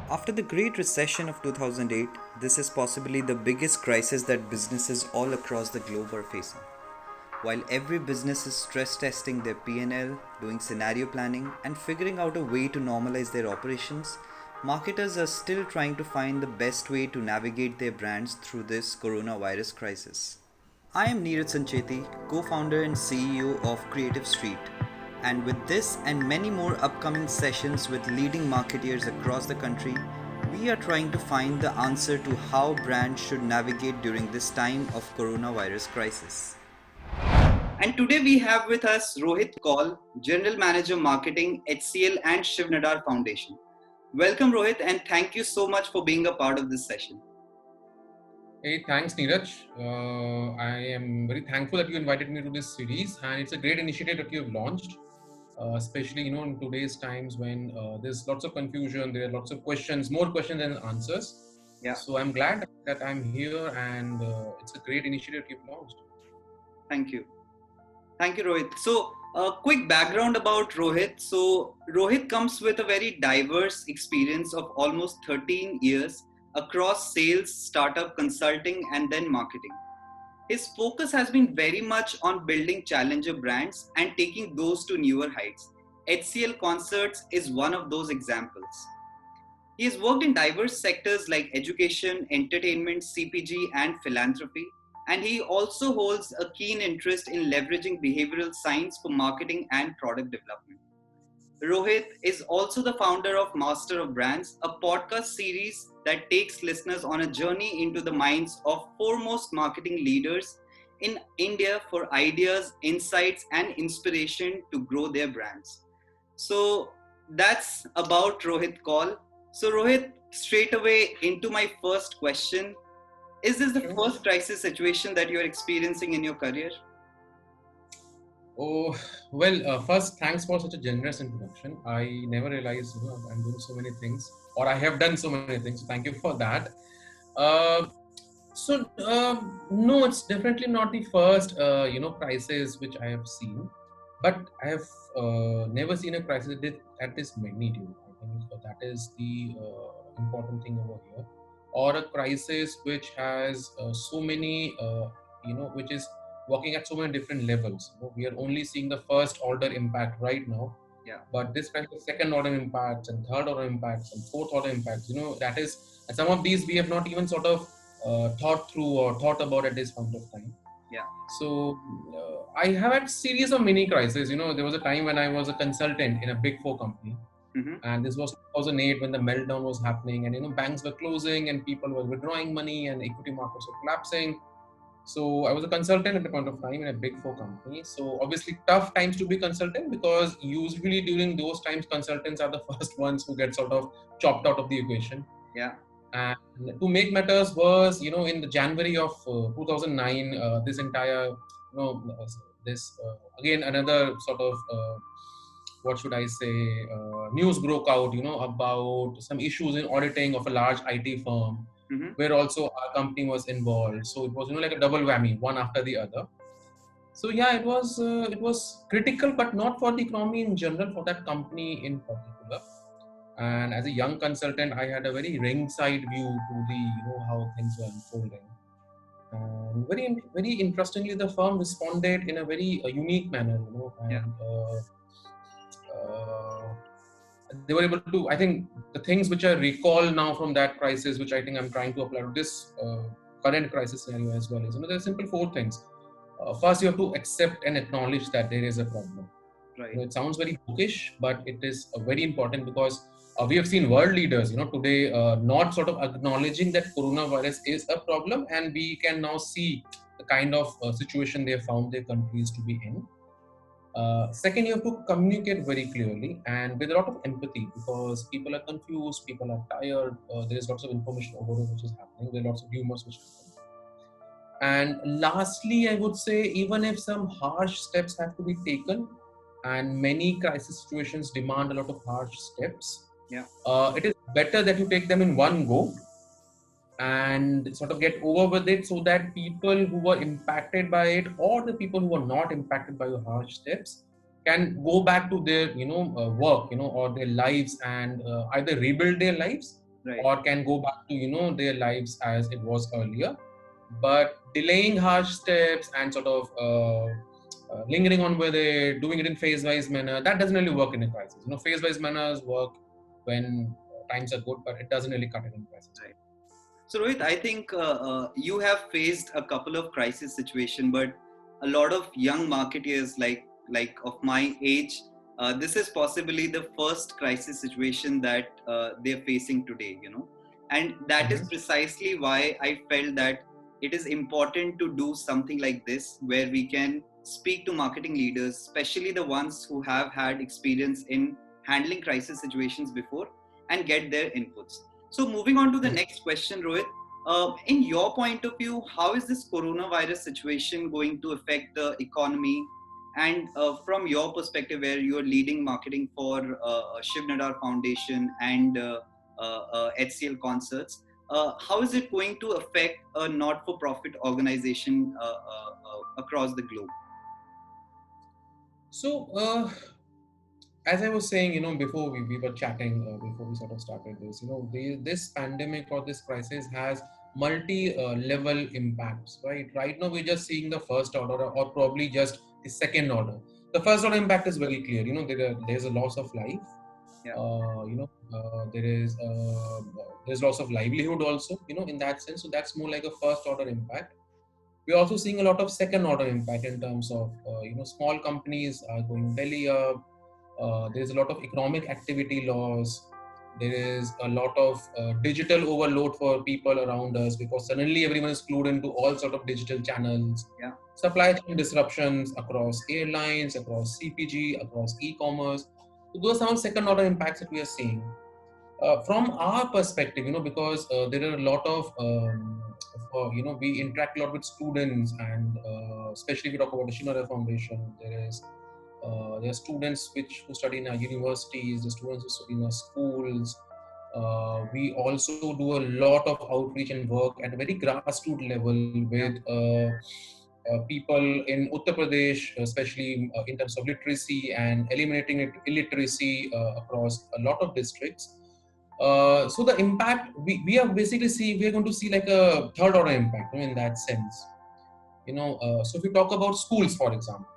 After the Great Recession of 2008, this is possibly the biggest crisis that businesses all across the globe are facing. While every business is stress testing their P&L, doing scenario planning, and figuring out a way to normalize their operations, marketers are still trying to find the best way to navigate their brands through this coronavirus crisis. I am Neeraj Sancheti, co founder and CEO of Creative Street. And with this and many more upcoming sessions with leading marketeers across the country, we are trying to find the answer to how brands should navigate during this time of coronavirus crisis. And today we have with us Rohit Kaul, General Manager Marketing, HCL and Shiv Nadar Foundation. Welcome Rohit, and thank you so much for being a part of this session. Hey, thanks, Neeraj. I am very thankful that you invited me to this series, and it's a great initiative that you have launched, especially in today's times when there's lots of confusion, there are lots of questions, more questions than answers. Yeah. So I'm glad that I'm here, and it's a great initiative you've launched. Thank you. Thank you, Rohit. So, a quick background about Rohit. So, Rohit comes with a very diverse experience of almost 13 years across sales, startup, consulting, and then marketing. His focus has been very much on building challenger brands and taking those to newer heights. HCL Concerts is one of those examples. He has worked in diverse sectors like education, entertainment, CPG, and philanthropy, and he also holds a keen interest in leveraging behavioral science for marketing and product development. Rohit is also the founder of Master of Brands, a podcast series that takes listeners on a journey into the minds of foremost marketing leaders in India for ideas, insights, and inspiration to grow their brands. So that's about Rohit Kaul. So Rohit, straight away into my first question. Is this the first crisis situation that you're experiencing in your career? Oh, well, first, thanks for such a generous introduction. I never realized I'm doing so many things, or I have done so many things. So thank you for that. Uh, no, it's definitely not the first, crisis which I have seen, but I have never seen a crisis at this magnitude. I think that is the important thing over here, or a crisis which has so many, which is working at so many different levels. We are only seeing the first order impact right now. Yeah. But this kind of second order impacts and third order impacts and fourth order impacts, that is, and some of these we have not even sort of thought through or thought about at this point of time. Yeah. So I have had series of mini crises. There was a time when I was a consultant in a big four company. Mm-hmm. And this was 2008 when the meltdown was happening, and banks were closing and people were withdrawing money and equity markets were collapsing. So I was a consultant at the point of time in a big four company. So obviously tough times to be consultant, because usually during those times consultants are the first ones who get sort of chopped out of the equation. Yeah. And to make matters worse, in the January of 2009, this entire, again another sort of what should I say, news broke out, about some issues in auditing of a large IT firm. Mm-hmm. Where also our company was involved. So it was, like a double whammy, one after the other. So yeah, it was critical, but not for the economy in general, for that company in particular. And as a young consultant, I had a very ringside view to the, how things were unfolding. And very, very interestingly, the firm responded in a very unique manner, and Yeah. They were able to, I think, the things which I recall now from that crisis, which I think I'm trying to apply to this current crisis scenario as well, is, there are simple four things. First, you have to accept and acknowledge that there is a problem. Right. It sounds very bookish, but it is very important, because we have seen world leaders, today not sort of acknowledging that coronavirus is a problem, and we can now see the kind of situation they have found their countries to be in. Second, you have to communicate very clearly and with a lot of empathy, because people are confused, people are tired, there is lots of information overload which is happening, there are lots of rumors which happen. And lastly, I would say, even if some harsh steps have to be taken, and many crisis situations demand a lot of harsh steps, it is better that you take them in one go and sort of get over with it, so that people who were impacted by it, or the people who were not impacted by your harsh steps, can go back to their work or their lives, and either rebuild their lives Right. or can go back to their lives as it was earlier. But delaying harsh steps and sort of lingering on with it, doing it in phase-wise manner, that doesn't really work in a crisis. Phase-wise manners work when times are good, but it doesn't really cut it in crisis. Right. So Rohit, I think you have faced a couple of crisis situation, but a lot of young marketeers like of my age, this is possibly the first crisis situation that they're facing today. And that is Mm-hmm. precisely why I felt that it is important to do something like this, where we can speak to marketing leaders, especially the ones who have had experience in handling crisis situations before, and get their inputs. So moving on to the next question, Rohit, in your point of view, how is this coronavirus situation going to affect the economy? And from your perspective, where you are leading marketing for Shiv Nadar Foundation and HCL Concerts, how is it going to affect a not-for-profit organization across the globe? So, as I was saying, before we were chatting, before we sort of started this, this pandemic or this crisis has multi-level impacts, right? Right now, we're just seeing the first order or probably just the second order. The first order impact is very clear. There's a loss of life. Yeah. There's loss of livelihood also, in that sense. So that's more like a first order impact. We're also seeing a lot of second order impact in terms of, small companies are going belly up. There's a lot of economic activity loss. There is a lot of digital overload for people around us because suddenly everyone is glued into all sort of digital channels. Yeah. Supply chain disruptions across airlines, across CPG, across e-commerce. So those are some second order impacts that we are seeing. From our perspective, because there are a lot of, we interact a lot with students, and especially if we talk about the Shiv Nadar Foundation, there are students who study in our universities, the students who study in our schools. We also do a lot of outreach and work at a very grassroots level with people in Uttar Pradesh, especially in terms of literacy and eliminating illiteracy across a lot of districts. So the impact we are basically we are going to see like a third order impact, in that sense. So if we talk about schools, for example,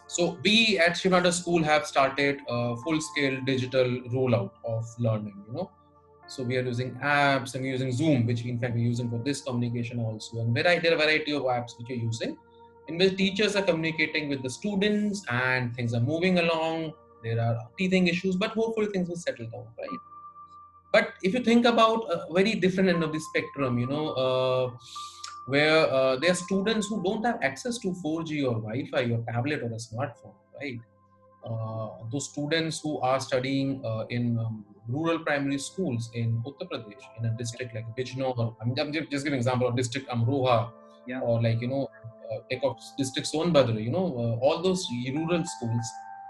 so we at Shiv Nadar School have started a full-scale digital rollout of learning. So we are using apps and we're using Zoom, which in fact we're using for this communication also. And there are a variety of apps which you're using, in which teachers are communicating with the students and things are moving along. There are teething issues, but hopefully things will settle down, right? But if you think about a very different end of the spectrum, where there are students who don't have access to 4G or Wi-Fi or tablet or a smartphone, right? Those students who are studying in rural primary schools in Uttar Pradesh, in a district like Bijnor, I'm just giving an example of district Amroha, or take of district Sonbhadra, all those rural schools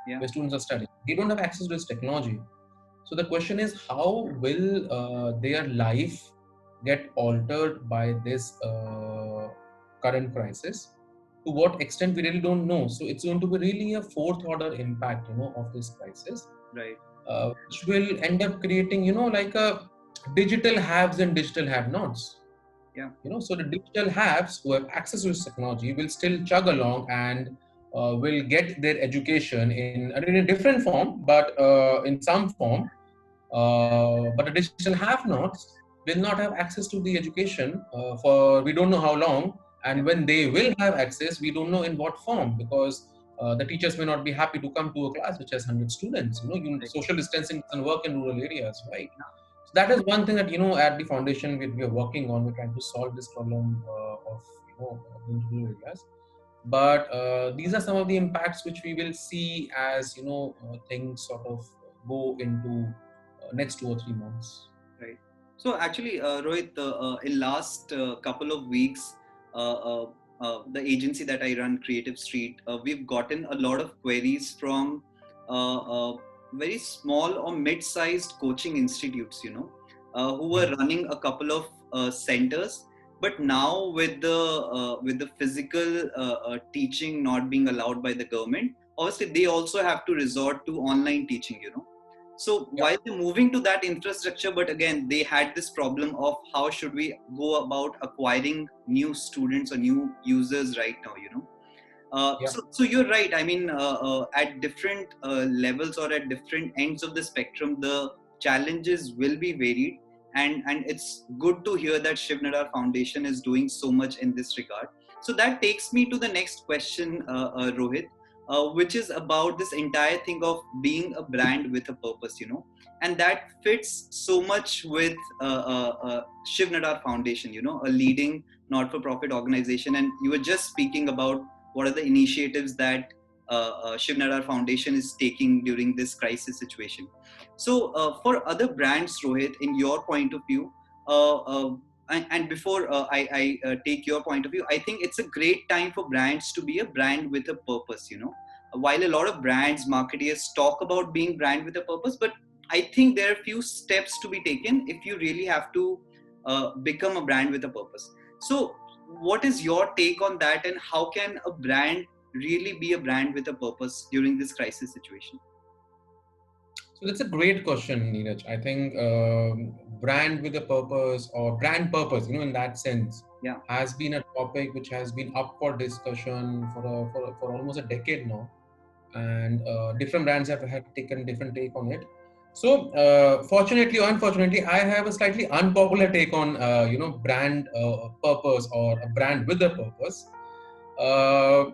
where students are studying, they don't have access to this technology. So the question is, how will their life get altered by this current crisis? To what extent, we really don't know. So it's going to be really a fourth order impact, of this crisis, Right. Which will end up creating, like a digital haves and digital have-nots. Yeah. So the digital haves who have access to this technology will still chug along and will get their education in a different form, but in some form. But the digital have-nots will not have access to the education for we don't know how long, and when they will have access, we don't know in what form, because the teachers may not be happy to come to a class which has 100 students. Social distancing doesn't work in rural areas, right? So that is one thing that at the foundation we are working on. We're trying to solve this problem of in rural areas. But these are some of the impacts which we will see as things sort of go into next 2 or 3 months. Right. So actually, Rohit, in last couple of weeks, the agency that I run, Creative Street, we've gotten a lot of queries from very small or mid-sized coaching institutes, who were running a couple of centers. But now with the physical teaching not being allowed by the government, obviously they also have to resort to online teaching, So while they're moving to that infrastructure, but again, they had this problem of how should we go about acquiring new students or new users right now, Yeah. So you're right. I mean, at different levels or at different ends of the spectrum, the challenges will be varied, and it's good to hear that Shiv Nadar Foundation is doing so much in this regard. So that takes me to the next question, Rohit, which is about this entire thing of being a brand with a purpose, and that fits so much with Shiv Nadar Foundation, a leading not-for-profit organization, and you were just speaking about what are the initiatives that Shiv Nadar Foundation is taking during this crisis situation. So, for other brands, Rohit, in your point of view, and before I take your point of view, I think it's a great time for brands to be a brand with a purpose. While a lot of brands, marketeers talk about being brand with a purpose, but I think there are a few steps to be taken if you really have to become a brand with a purpose. So, what is your take on that, and how can a brand really be a brand with a purpose during this crisis situation? So that's a great question, Neeraj. I think brand with a purpose or brand purpose, in that sense, Yeah. has been a topic which has been up for discussion for almost a decade now, and different brands have had taken different take on it. So fortunately or unfortunately, I have a slightly unpopular take on brand purpose or a brand with a purpose. Uh,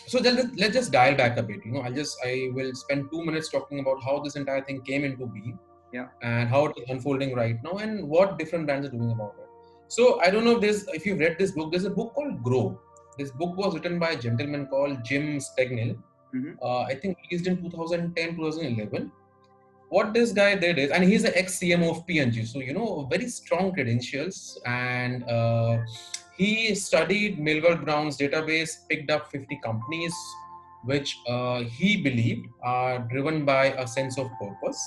so then let's just dial back a bit. I will spend 2 minutes talking about how this entire thing came into being, Yeah. and how it is unfolding right now, and what different brands are doing about it. So I don't know if you've read this book. There's a book called Grow. This book was written by a gentleman called Jim Stegnell. Mm-hmm. I think released in 2010, 2011. What this guy did is, and he's an ex-CMO of P&G, so very strong credentials, and he studied Millward Brown's database, picked up 50 companies which he believed are driven by a sense of purpose.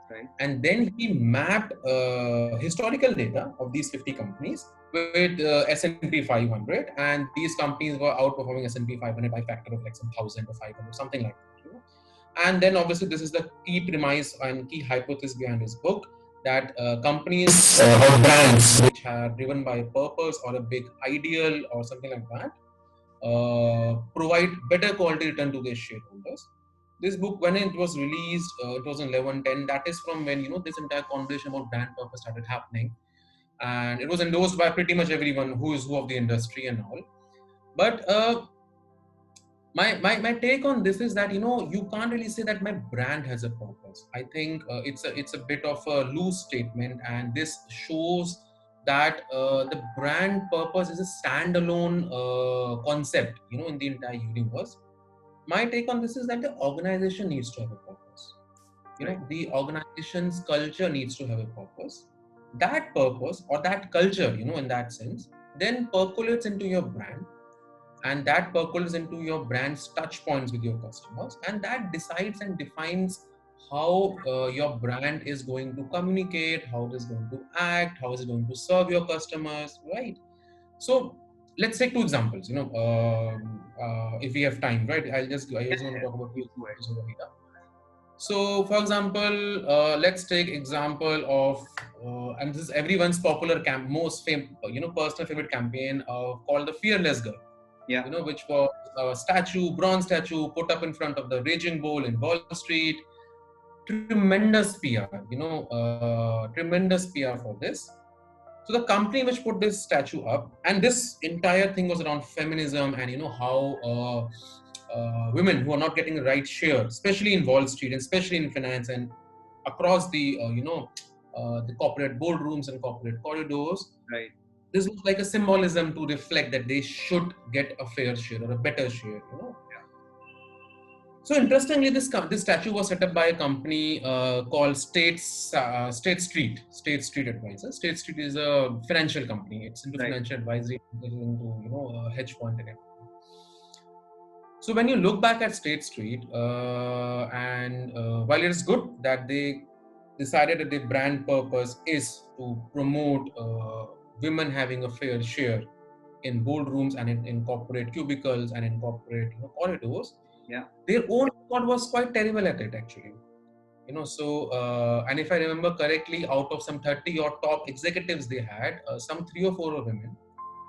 Right. And then he mapped historical data of these 50 companies with S&P 500, and these companies were outperforming S&P 500 by a factor of like some 1,000 or 500, something like that. And then obviously this is the key premise and key hypothesis behind his book, that companies or brands which are driven by a purpose or a big ideal or something like that provide better quality return to their shareholders. This book, when it was released, it was in 1110. That is from when this entire conversation about brand purpose started happening, and it was endorsed by pretty much everyone who is who of the industry and all. But my take on this is that you can't really say that my brand has a purpose. I think it's a bit of a loose statement, and this shows that the brand purpose is a standalone concept in the entire universe. My take on this is that the organization needs to have a purpose. The organization's culture needs to have a purpose. That purpose or that culture, in that sense, then percolates into your brand, and that percolates into your brand's touch points with your customers, and that decides and defines how your brand is going to communicate, how it is going to act, how is it going to serve your customers, right? So let's take two examples. If we have time, right? I just want to talk about two examples over here. So, for example, let's take example of, and this is everyone's popular personal favorite campaign called the Fearless Girl. Yeah. Which was a bronze statue put up in front of the Raging Bull in Wall Street. Tremendous PR, tremendous PR for this. So the company which put this statue up, and this entire thing was around feminism and how women who are not getting the right share, especially in Wall Street, and especially in finance and across the the corporate boardrooms and corporate corridors. Right. This was like a symbolism to reflect that they should get a fair share or a better share. Yeah. So interestingly, this statue was set up by a company called State Street Advisors. State Street is a financial company. It's into financial advisory, into hedge fund and everything. So when you look back at State Street, and while it is good that they decided that their brand purpose is to promote women having a fair share in boardrooms and in corporate cubicles and in corporate corridors, yeah, their own record was quite terrible at it actually. And if I remember correctly, out of some 30 or top executives they had, some 3 or 4 were women.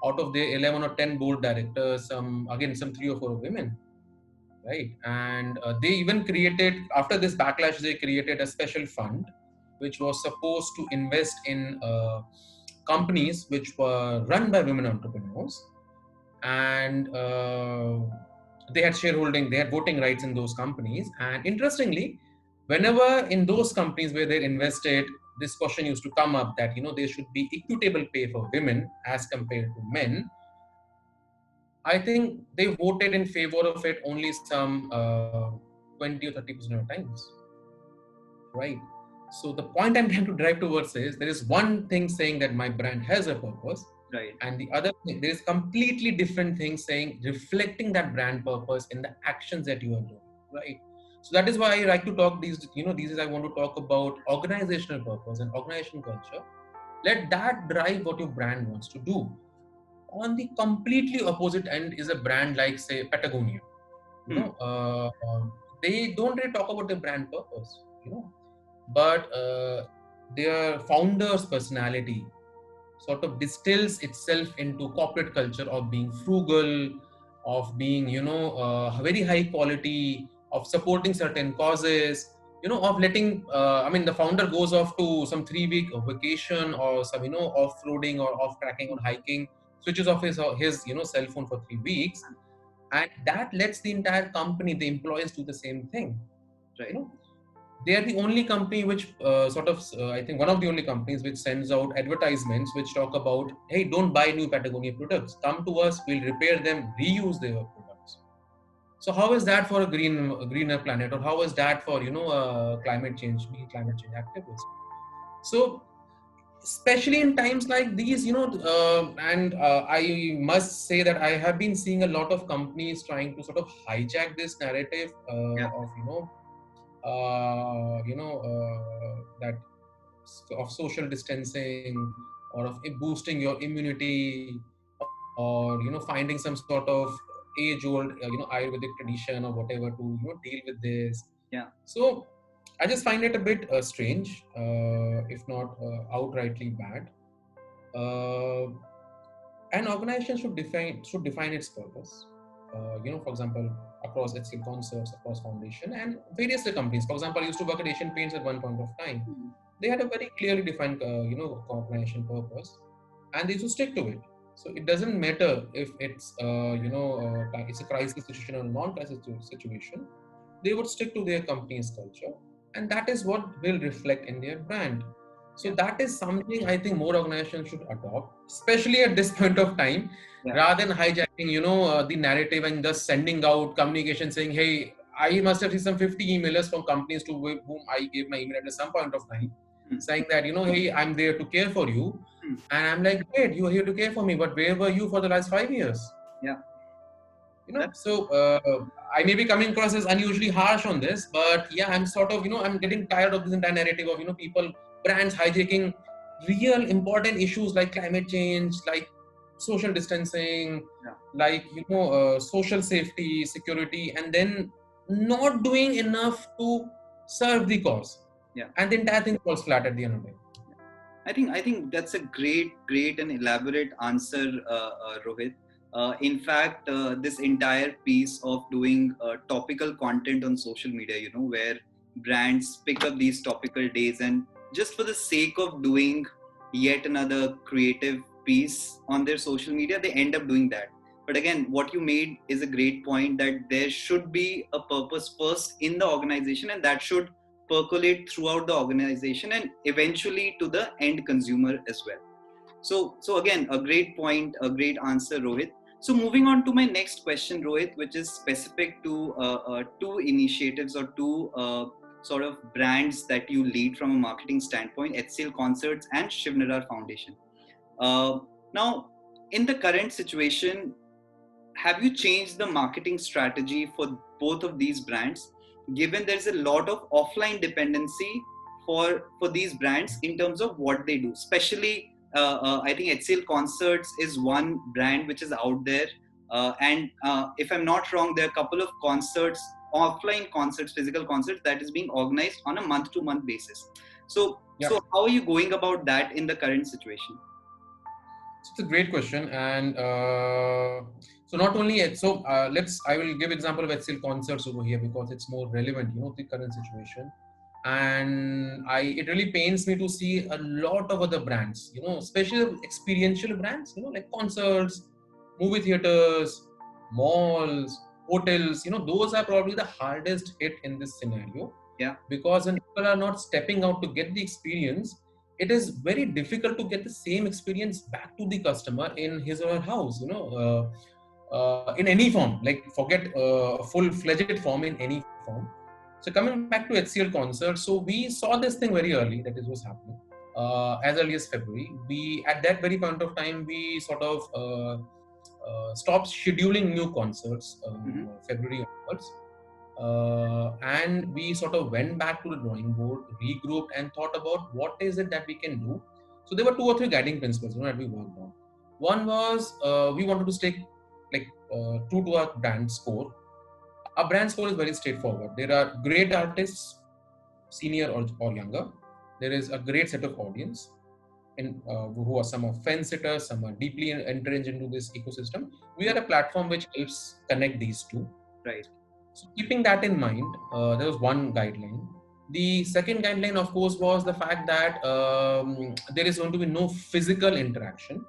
Out of the 11 or 10 board directors, some 3 or 4 were women, right? And they even created, after this backlash, they created a special fund which was supposed to invest in companies which were run by women entrepreneurs, and they had shareholding, they had voting rights in those companies. And interestingly, whenever in those companies where they invested, this question used to come up that there should be equitable pay for women as compared to men. I think they voted in favor of it only some 20 or 30% of times, right? So the point I'm trying to drive towards is there is one thing saying that my brand has a purpose, Right. and the other thing, there is completely different thing saying reflecting that brand purpose in the actions that you are doing, right? So that is why I like to talk these I want to talk about organizational purpose and organizational culture. Let that drive what your brand wants to do. On the completely opposite end is a brand like, say, Patagonia. They don't really talk about their brand purpose, but their founder's personality sort of distills itself into corporate culture of being frugal, of being, very high quality, of supporting certain causes, of letting, the founder goes off to some 3-week vacation or some, off-roading or off-tracking or hiking, switches off his cell phone for 3 weeks. And that lets the entire company, the employees, do the same thing. Right. They are the only company which I think one of the only companies which sends out advertisements which talk about, hey, don't buy new Patagonia products. Come to us, we'll repair them, reuse their products. So how is that for a greener planet, or how is that for climate change activists? So especially in times like these, I must say that I have been seeing a lot of companies trying to sort of hijack this narrative that of social distancing, or of boosting your immunity, or finding some sort of age-old Ayurvedic tradition or whatever to deal with this. Yeah. So I just find it a bit strange, if not outrightly bad. An organization should define its purpose. For example, across HCL Concerts, across Foundation, and various other companies. For example, I used to work at Asian Paints at one point of time. They had a very clearly defined, organization purpose, and they used to stick to it. So it doesn't matter if it's, it's a crisis situation or a non-crisis situation. They would stick to their company's culture, and that is what will reflect in their brand. So that is something I think more organizations should adopt, especially at this point of time, rather than hijacking, the narrative and just sending out communication saying, hey, I must have received some 50 emailers from companies to whom I gave my email at some point of time, saying that, hey, I'm there to care for you. And I'm like, great, you're here to care for me, but where were you for the last 5 years? Yeah. I may be coming across as unusually harsh on this, but yeah, I'm sort of, I'm getting tired of this entire narrative of, people, brands hijacking real important issues like climate change, like social distancing, like, social safety, security, and then not doing enough to serve the cause. Yeah. And the entire thing falls flat at the end of the day. I think that's a great and elaborate answer, Rohit. In fact, this entire piece of doing topical content on social media, where brands pick up these topical days and just for the sake of doing yet another creative piece on their social media, they end up doing that. But again, what you made is a great point, that there should be a purpose first in the organization, and that should percolate throughout the organization and eventually to the end consumer as well. So again, a great point, a great answer, Rohit. So moving on to my next question, Rohit, which is specific to two initiatives or two sort of brands that you lead from a marketing standpoint, HCL Concerts and Shiv Narar Foundation. Now, in the current situation, have you changed the marketing strategy for both of these brands, given there's a lot of offline dependency for these brands in terms of what they do? Especially, I think HCL Concerts is one brand which is out there. And if I'm not wrong, there are a couple of concerts offline concerts, physical concerts that is being organized on a month-to-month basis. So, Yeah. so how are you going about that in the current situation? It's a great question, and so not only I will give example of HCL concerts over here because it's more relevant, the current situation. And it really pains me to see a lot of other brands, especially experiential brands, like concerts, movie theaters, malls, hotels. Those are probably the hardest hit in this scenario. Yeah. Because when people are not stepping out to get the experience, it is very difficult to get the same experience back to the customer in his or her house, in any form, like forget full-fledged form, in any form. So coming back to HCL concert, so we saw this thing very early, that is what's happening. As early as February, we at that very point of time, we sort of stopped scheduling new concerts, February onwards. And we sort of went back to the drawing board, regrouped, and thought about what is it that we can do. So there were 2 or 3 guiding principles that we worked on. One was we wanted to stay true to our brand score. Our brand score is very straightforward. There are great artists, senior or younger. There is a great set of audience, who are some of fence sitters, some are deeply entrenched into this ecosystem. We are a platform which helps connect these two. Right. So keeping that in mind, there was one guideline. The second guideline, of course, was the fact that there is going to be no physical interaction,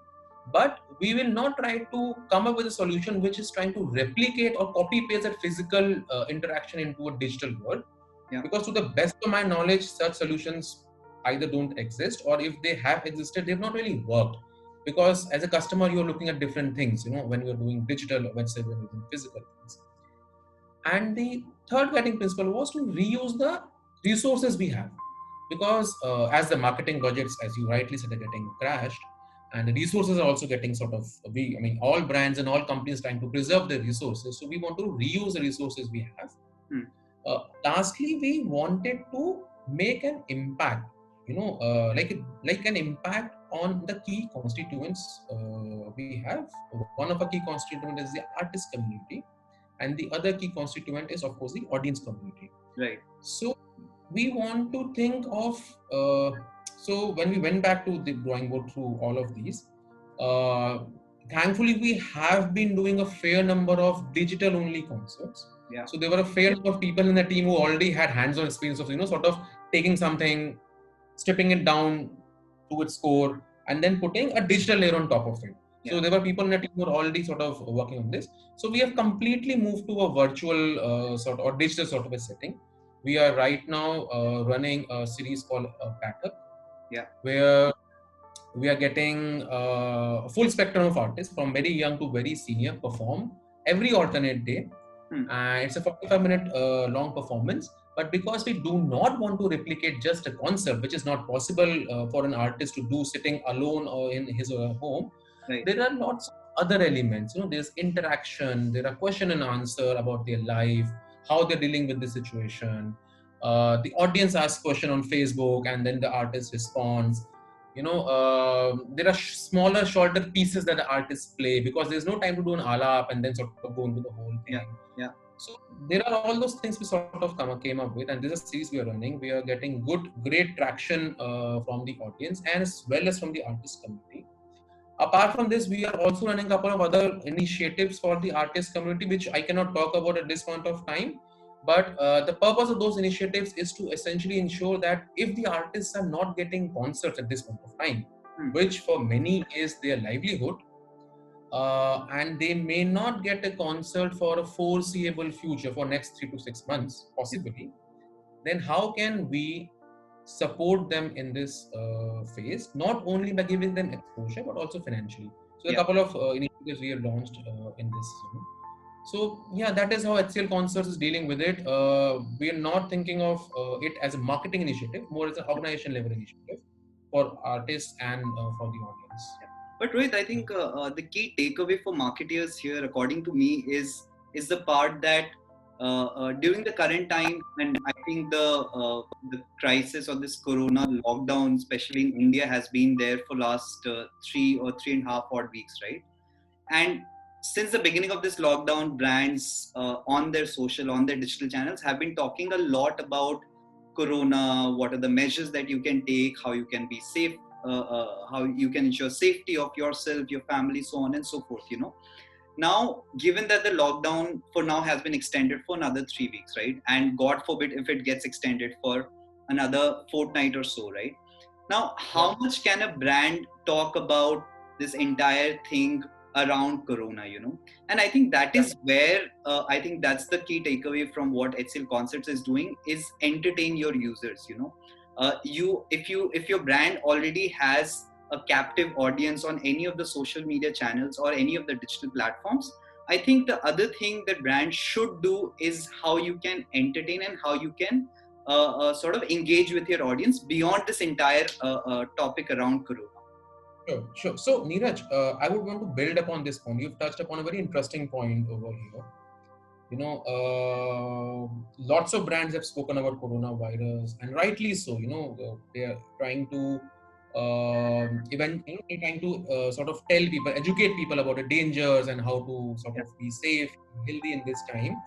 but we will not try to come up with a solution which is trying to replicate or copy paste that physical interaction into a digital world. Yeah. Because to the best of my knowledge, such solutions either don't exist, or if they have existed, they've not really worked. Because as a customer, you're looking at different things, when you're doing digital or when you're doing physical things. And the third guiding principle was to reuse the resources we have, because as the marketing budgets, as you rightly said, are getting crashed, and the resources are also getting all brands and all companies trying to preserve their resources. So we want to reuse the resources we have. Lastly, we wanted to make an impact, like an impact on the key constituents we have. One of our key constituents is the artist community, and the other key constituent is, of course, the audience community. Right. So we want to think of, so when we went back to the drawing board through all of these, thankfully we have been doing a fair number of digital only concerts. Yeah. So there were a fair number of people in the team who already had hands-on experience of, sort of taking something, stripping it down to its core, and then putting a digital layer on top of it. Yeah. So there were people in the team who were already sort of working on this. So we have completely moved to a virtual or digital sort of a setting. We are right now running a series called Pattern, where we are getting a full spectrum of artists from very young to very senior perform every alternate day. And it's a 45-minute long performance. But because we do not want to replicate just a concert, which is not possible for an artist to do sitting alone or in his or her home, there are lots of other elements. There's interaction, there are question and answer about their life, how they're dealing with the situation. The audience asks question on Facebook, and then the artist responds. There are smaller, shorter pieces that the artists play, because there's no time to do an alap and then sort of go into the whole thing. Yeah. So there are all those things we sort of came up with, and this is a series we are running. We are getting great traction from the audience and as well as from the artist community. Apart from this, we are also running a couple of other initiatives for the artist community, which I cannot talk about at this point of time. But the purpose of those initiatives is to essentially ensure that if the artists are not getting concerts at this point of time, which for many is their livelihood, and they may not get a concert for a foreseeable future for next 3 to 6 months, possibly, then how can we support them in this phase, not only by giving them exposure, but also financially. So a couple of initiatives we have launched in this zone. So yeah, that is how HCL Concerts is dealing with it. We are not thinking of it as a marketing initiative, more as an organization level initiative for artists and for the audience. But Rohit, I think the key takeaway for marketeers here, according to me, is the part that during the current time, and I think the crisis or this Corona lockdown, especially in India, has been there for last 3 or 3.5 odd weeks, right? And since the beginning of this lockdown, brands on their social, on their digital channels have been talking a lot about Corona, what are the measures that you can take, how you can be safe, how you can ensure safety of yourself, your family, so on and so forth, Now, given that the lockdown for now has been extended for another 3 weeks, right? And God forbid if it gets extended for another fortnight or so, right? Now, Yeah. how much can a brand talk about this entire thing around Corona, And I think that Yeah. is where I think that's the key takeaway from what HCL Concepts is doing is entertain your users, if your brand already has a captive audience on any of the social media channels or any of the digital platforms, I think the other thing that brands should do is how you can entertain and how you can sort of engage with your audience beyond this entire topic around Corona. Sure, sure. So, Neeraj, I would want to build upon this point. You've touched upon a very interesting point over here. Lots of brands have spoken about coronavirus, and rightly so. They are trying to they're trying to sort of tell people, educate people about the dangers and how to sort of be safe, healthy in this time.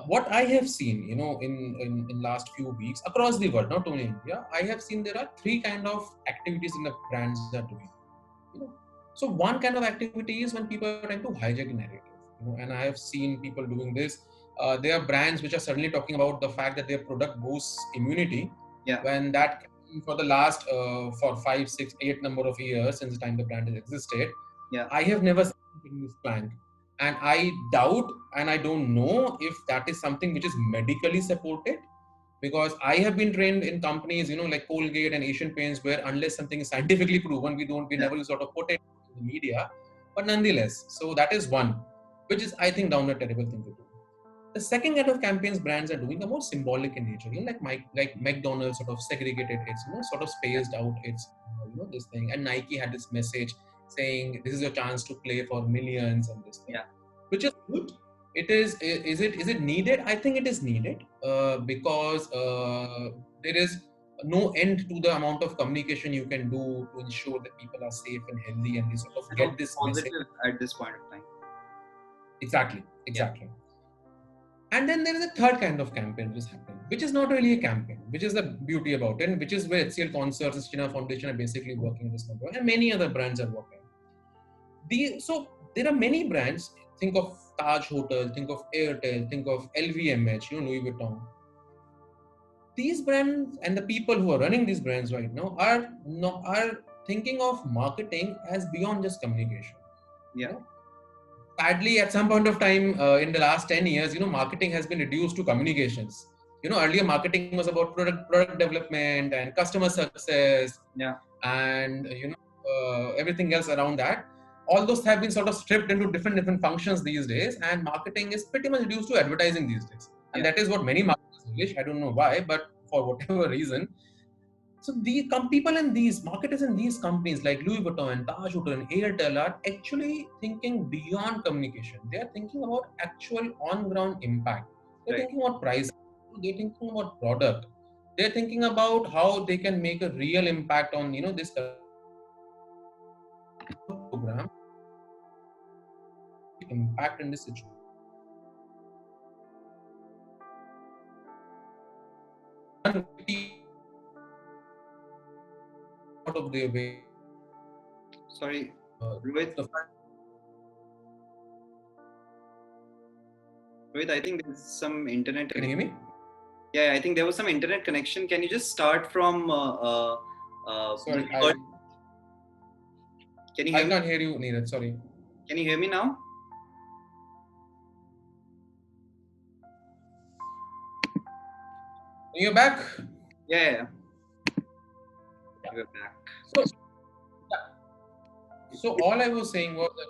What I have seen, in last few weeks across the world, not only India, I have seen there are three kind of activities in the brands are doing. You know, so one kind of activity is when people are trying to hijack a narrative. And I have seen people doing this. There are brands which are suddenly talking about the fact that their product boosts immunity. Yeah. When that for the last for 5, 6, 8 number of years since the time the brand has existed, Yeah. I have never seen this plank. And I doubt and I don't know if that is something which is medically supported, because I have been trained in companies, like Colgate and Asian Paints, where unless something is scientifically proven, we never sort of put it in the media. But nonetheless, so that is one, which is, I think, down a terrible thing to do. The second kind of campaigns brands are doing are more symbolic in nature. Like McDonald's sort of segregated its, sort of spaced out its, this thing. And Nike had this message saying, this is your chance to play for millions and this thing. Yeah. Which is good. Is it needed? I think it is needed because there is no end to the amount of communication you can do to ensure that people are safe and healthy and they sort of get this message. Positive at this point of time. Exactly. And then there is a third kind of campaign which is happening, which is not really a campaign, which is the beauty about it, and which is where HCL Concerts, China Foundation are basically working in this number, and many other brands are working. So there are many brands. Think of Taj Hotel, think of Airtel, think of LVMH, Louis Vuitton. These brands and the people who are running these brands right now are thinking of marketing as beyond just communication. Yeah. Sadly, at some point of time in the last 10 years, marketing has been reduced to communications. Earlier marketing was about product development and customer success. Yeah. And everything else around that. All those have been sort of stripped into different functions these days, and marketing is pretty much reduced to advertising these days. And that is what many marketers wish. I don't know why, but for whatever reason. So the people in these marketers in these companies like Louis Vuitton and Taj Hotel and Airtel are actually thinking beyond communication. They are thinking about actual on-ground impact. They're thinking about price. They're thinking about product. They're thinking about how they can make a real impact on this program. Impact in this situation. Out of their way. Sorry, Rohit, I think there's some internet. Can you hear me? Yeah, I think there was some internet connection. Can you just start from? Sorry, can you hear I can't hear you, Neeraj. Sorry. Can you hear me now? You're back? Yeah. You're back. So all I was saying was that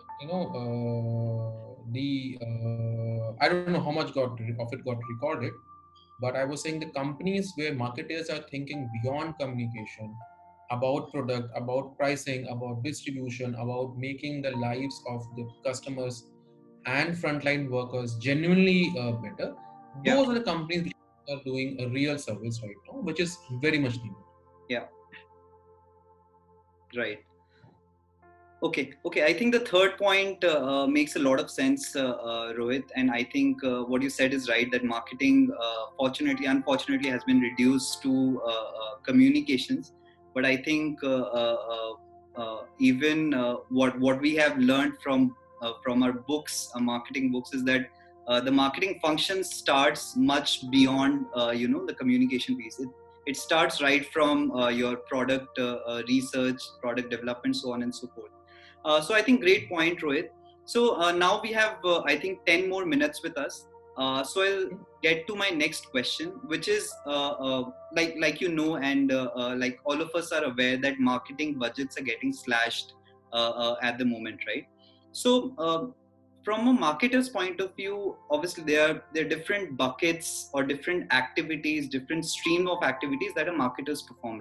I don't know how much of it got recorded, but I was saying the companies where marketers are thinking beyond communication, about product, about pricing, about distribution, about making the lives of the customers and frontline workers genuinely better. Those are the companies which are doing a real service right now, which is very much needed. Yeah. Right. Okay. I think the third point makes a lot of sense, Rohit. And I think what you said is right, that marketing, unfortunately, has been reduced to communications. But I think even what we have learned from our books, marketing books, is that the marketing function starts much beyond the communication piece. It starts right from your product research, product development, so on and so forth. So I think great point, Rohit. So now we have, I think, 10 more minutes with us. So I'll get to my next question, which is like and like all of us are aware that marketing budgets are getting slashed at the moment, right? So from a marketer's point of view, obviously there are different buckets or different activities, different stream of activities that a marketers perform,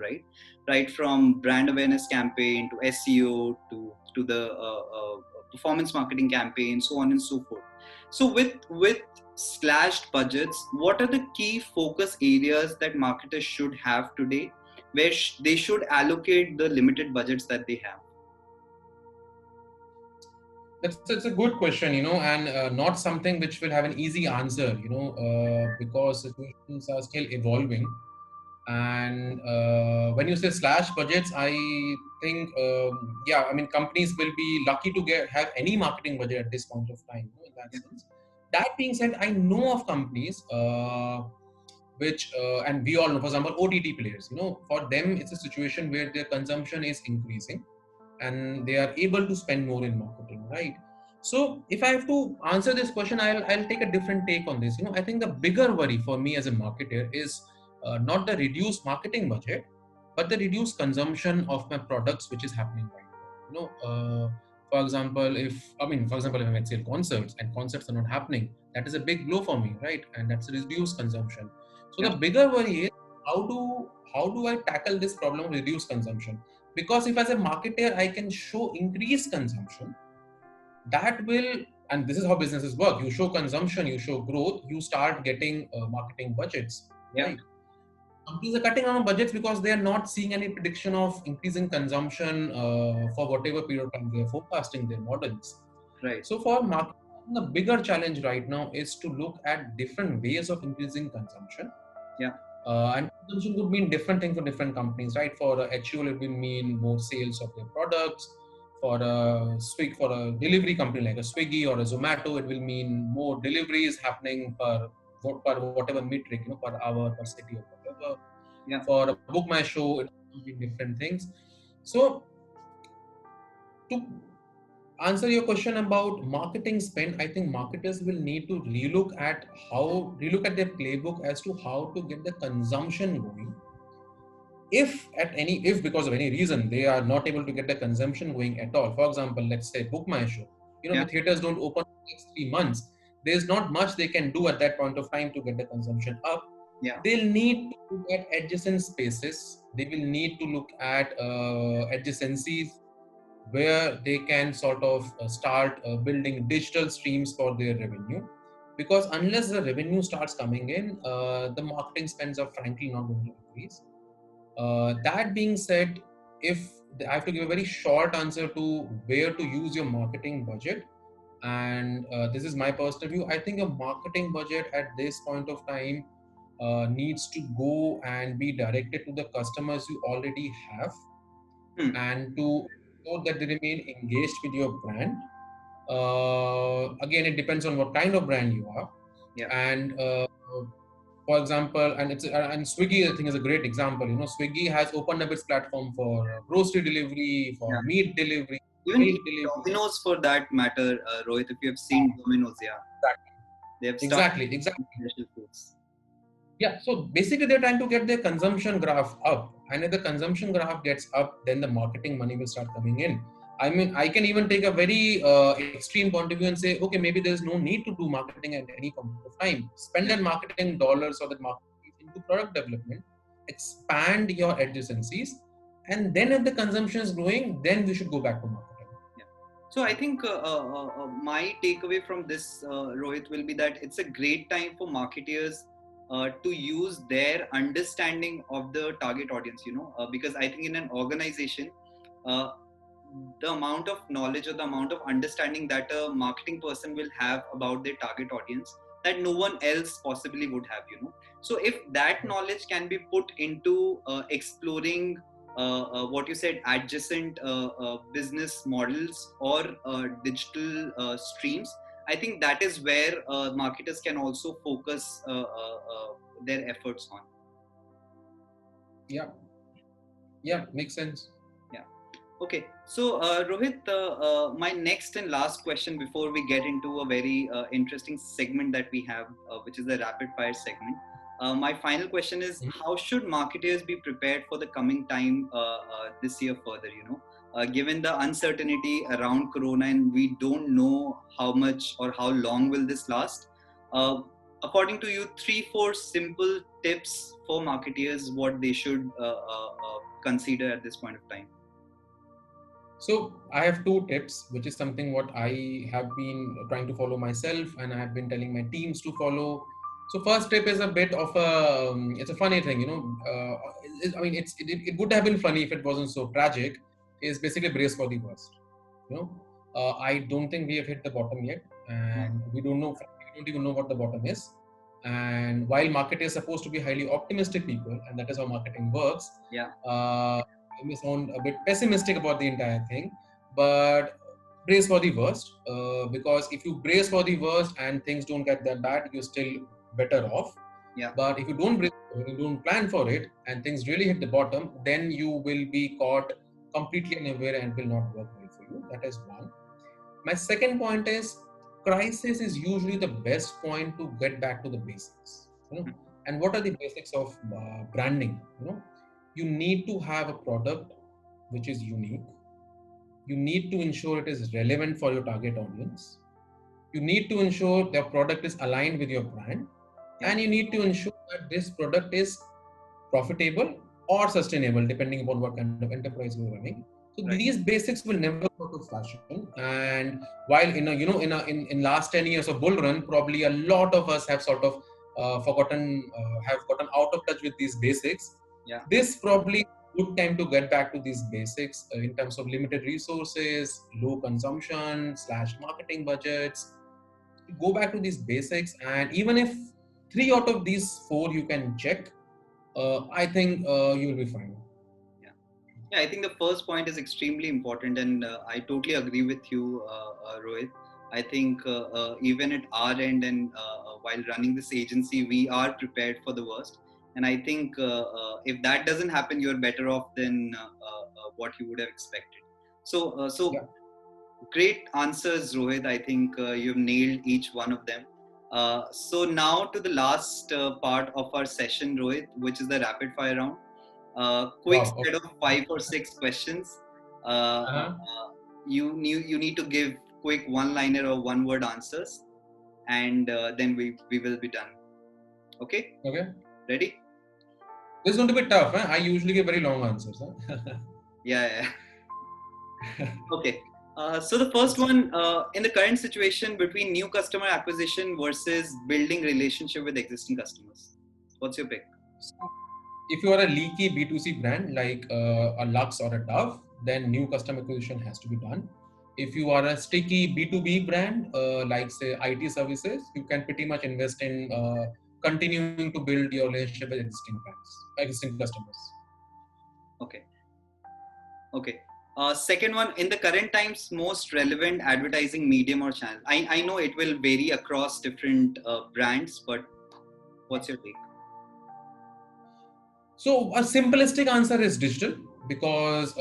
right from brand awareness campaign to SEO to the performance marketing campaign, so on and so forth. So with slashed budgets, what are the key focus areas that marketers should have today, where they should allocate the limited budgets that they have? It's a good question, and not something which will have an easy answer, because situations are still evolving. And when you say slash budgets, I think, I mean, companies will be lucky to have any marketing budget at this point of time, in that sense. That being said, I know of companies which, and we all know, for example, OTT players, for them, it's a situation where their consumption is increasing and they are able to spend more in marketing, right? So if I have to answer this question, I'll take a different take on this. I think the bigger worry for me as a marketer is not the reduced marketing budget, but the reduced consumption of my products, which is happening right now. For example, if I might sell concerts and concerts are not happening, that is a big blow for me, right? And that's a reduced consumption. So the bigger worry is how do I tackle this problem of reduced consumption? Because if as a marketer I can show increased consumption, that will, and this is how businesses work, you show consumption, you show growth, you start getting marketing budgets, right? Companies are cutting down on budgets because they are not seeing any prediction of increasing consumption for whatever period of time they are forecasting their models. Right. So for marketing, the bigger challenge right now is to look at different ways of increasing consumption. And consumption could mean different things for different companies, right? For HUL, it will mean more sales of their products. For a delivery company like a Swiggy or a Zomato, it will mean more deliveries happening per whatever metric, per hour, per city, or whatever. For a Book My Show, it will be different things. So to answer your question about marketing spend, I think marketers will need to relook at their playbook as to how to get the consumption going. If because of any reason they are not able to get the consumption going at all, for example, let's say Book My Show, the theaters don't open for the next 3 months, there's not much they can do at that point of time to get the consumption up. They'll need to look at adjacent spaces. They will need to look at adjacencies where they can sort of start building digital streams for their revenue. Because unless the revenue starts coming in, the marketing spends are frankly not going to increase. That being said, if I have to give a very short answer to where to use your marketing budget, and this is my personal view, I think a marketing budget at this point of time needs to go and be directed to the customers you already have, and to ensure that they remain engaged with your brand. Again, it depends on what kind of brand you are. And for example, and Swiggy, I think, is a great example. Swiggy has opened up its platform for grocery delivery, for meat delivery, even Domino's for that matter, Rohit. If you have seen Domino's, they have exactly. Foods. Yeah, so basically they're trying to get their consumption graph up, and if the consumption graph gets up, then the marketing money will start coming in. I mean, I can even take a very extreme point of view and say, okay, maybe there's no need to do marketing at any point of time. Spend that marketing dollars or that marketing into product development, expand your adjacencies, and then if the consumption is growing, then we should go back to marketing. So I think my takeaway from this, Rohit, will be that it's a great time for marketers to use their understanding of the target audience, because I think in an organization, the amount of knowledge or the amount of understanding that a marketing person will have about their target audience that no one else possibly would have, so if that knowledge can be put into exploring what you said, adjacent business models or digital streams, I think that is where marketers can also focus their efforts on. Yeah, makes sense. Okay, so Rohit, my next and last question before we get into a very interesting segment that we have, which is the rapid fire segment. My final question is: how should marketers be prepared for the coming time this year further? Given the uncertainty around Corona, and we don't know how much or how long will this last. According to you, 3-4 simple tips for marketers what they should consider at this point of time. So I have 2 tips, which is something what I have been trying to follow myself, and I have been telling my teams to follow. So first tip is a bit of it's a funny thing, it would have been funny if it wasn't so tragic. Is basically brace for the worst. I don't think we have hit the bottom yet, and we don't even know what the bottom is. And while market is supposed to be highly optimistic people, and that is how marketing works. I may sound a bit pessimistic about the entire thing, but brace for the worst, because if you brace for the worst and things don't get that bad, you're still better off. But if you don't brace for it, you don't plan for it, and things really hit the bottom, then you will be caught completely unaware and will not work well for you. That is one. My second point is, crisis is usually the best point to get back to the basics. And what are the basics of branding? You need to have a product which is unique. You need to ensure it is relevant for your target audience. You need to ensure the product is aligned with your brand. And you need to ensure that this product is profitable or sustainable, depending upon what kind of enterprise you're running. So these basics will never go out of fashion. And while in last 10 years of bull run, probably a lot of us have sort of gotten out of touch with these basics. This probably good time to get back to these basics in terms of limited resources, low consumption / marketing budgets. Go back to these basics, and even if 3 out of these 4 you can check, I think you will be fine. Yeah, I think the first point is extremely important, and I totally agree with you, Rohit. I think even at our end and while running this agency, we are prepared for the worst. And I think if that doesn't happen, you're better off than what you would have expected. So great answers, Rohit. I think you've nailed each one of them. So now to the last part of our session, Rohit, which is the rapid fire round. Quick set of 5 or 6 questions. You need to give quick one-liner or one-word answers, and then we will be done. Okay. Ready? This is going to be tough. Huh? I usually give very long answers. Huh? Yeah. Okay. So the first one, in the current situation between new customer acquisition versus building relationship with existing customers, what's your pick? So, if you are a leaky B2C brand like a Lux or a Dove, then new customer acquisition has to be done. If you are a sticky B2B brand like say IT services, you can pretty much invest in continuing to build your relationship with existing customers. Okay. Second one, in the current times, most relevant advertising medium or channel. I know it will vary across different brands, but what's your take? So a simplistic answer is digital, because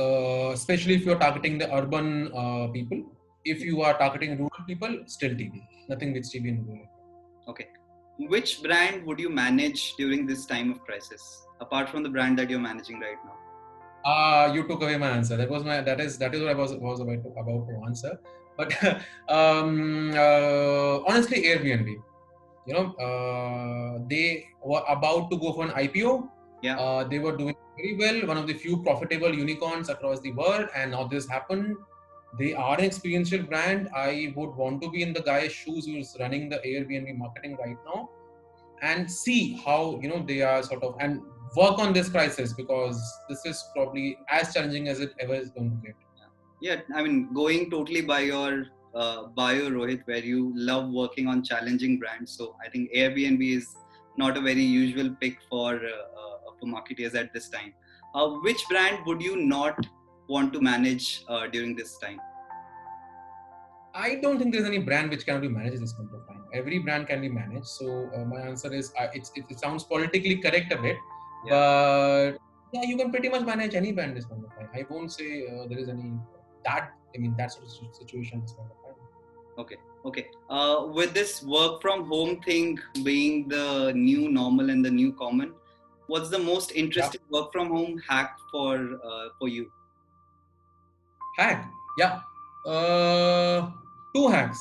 especially if you're targeting the urban people. If you are targeting rural people, still TV. Nothing beats TV in rural. Okay. Which brand would you manage during this time of crisis, apart from the brand that you're managing right now? You took away my answer. That is what I was about to answer. But honestly, Airbnb. They were about to go for an IPO. They were doing very well, one of the few profitable unicorns across the world, and now this happened. They are an experiential brand. I would want to be in the guy's shoes who is running the Airbnb marketing right now, and see how they are sort of, and work on this crisis, because this is probably as challenging as it ever is going to get. Yeah, I mean, going totally by your bio, Rohit, where you love working on challenging brands. So I think Airbnb is not a very usual pick for marketeers at this time. Which brand would you not want to manage during this time? I don't think there's any brand which cannot be managed at this point of time. Every brand can be managed. So my answer is, it sounds politically correct a bit, Yeah. but yeah, you can pretty much manage any brand at this point of time. I won't say there is any that sort of situation at this point of time. Okay. Okay. With this work from home thing being the new normal and the new common, what's the most Yeah. interesting work from home hack for you? Hack. Yeah. Two hacks.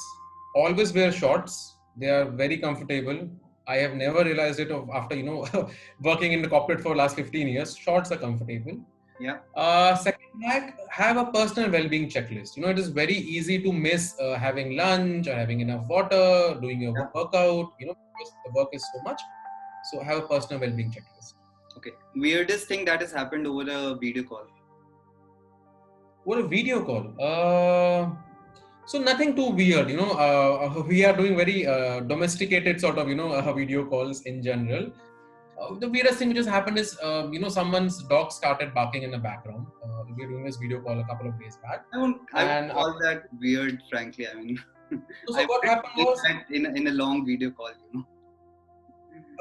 Always wear shorts. They are very comfortable. I have never realized it after working in the corporate for the last 15 years. Shorts are comfortable. Yeah. Second hack, have a personal well-being checklist. It is very easy to miss having lunch or having enough water, doing your Yeah. workout, because the work is so much. So have a personal well-being checklist. Okay. Weirdest thing that has happened over a video call. Or a video call. So nothing too weird. We are doing very domesticated sort of, video calls in general. The weirdest thing which has happened is, someone's dog started barking in the background. We were doing this video call a couple of days back. I won't And call that weird, frankly. I mean, so I what wouldn't happened take was, that in a long video call.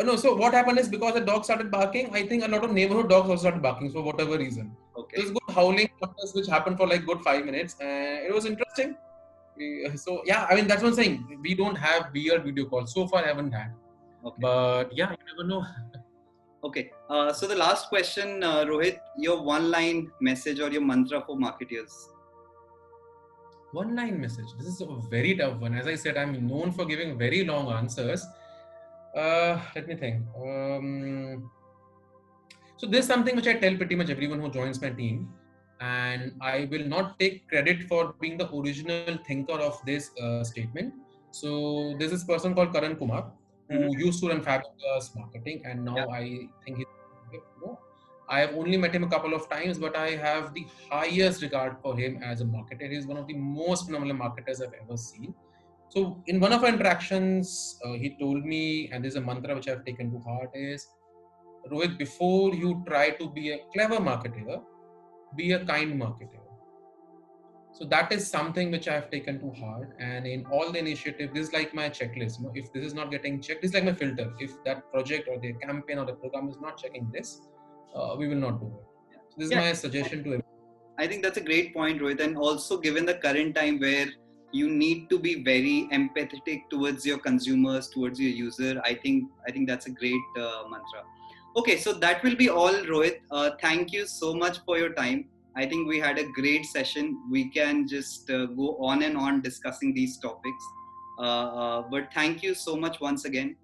no, so what happened is because the dog started barking, I think a lot of neighborhood dogs also started barking for whatever reason. Okay. There's good howling which happened for like good 5 minutes, and it was interesting. So yeah, I mean that's what I'm saying. We don't have weird video calls so far. I haven't had, Okay. but yeah, you never know. Okay. So the last question, Rohit, your one-line message or your mantra for marketeers. One line message. This is a very tough one. As I said, I'm known for giving very long answers. Let me think. So this is something which I tell pretty much everyone who joins my team, and I will not take credit for being the original thinker of this statement. So there's this person called Karan Kumar who used to run Fabulous Marketing, and now Yeah. I think I have only met him a couple of times, but I have the highest regard for him as a marketer. He's one of the most phenomenal marketers I've ever seen. So in one of our interactions, he told me, and there's a mantra which I've taken to heart is, Rohit, before you try to be a clever marketer, be a kind marketer. So that is something which I have taken to heart. And in all the initiative, this is like my checklist. If this is not getting checked, this is like my filter. If that project or the campaign or the program is not checking this, we will not do it. So this is my suggestion to everyone. I think that's a great point, Rohit. And also given the current time where you need to be very empathetic towards your consumers, towards your user, I think that's a great mantra. Okay, so that will be all, Rohit. Thank you so much for your time. I think we had a great session. We can just go on and on discussing these topics. But thank you so much once again.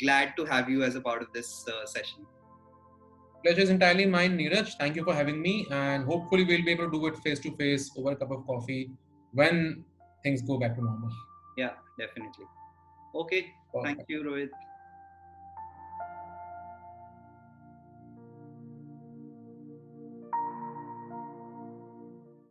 Glad to have you as a part of this session. Pleasure is entirely mine, Neeraj. Thank you for having me, and hopefully we'll be able to do it face to face over a cup of coffee when things go back to normal. Yeah, definitely. Okay. Thank you, Rohit.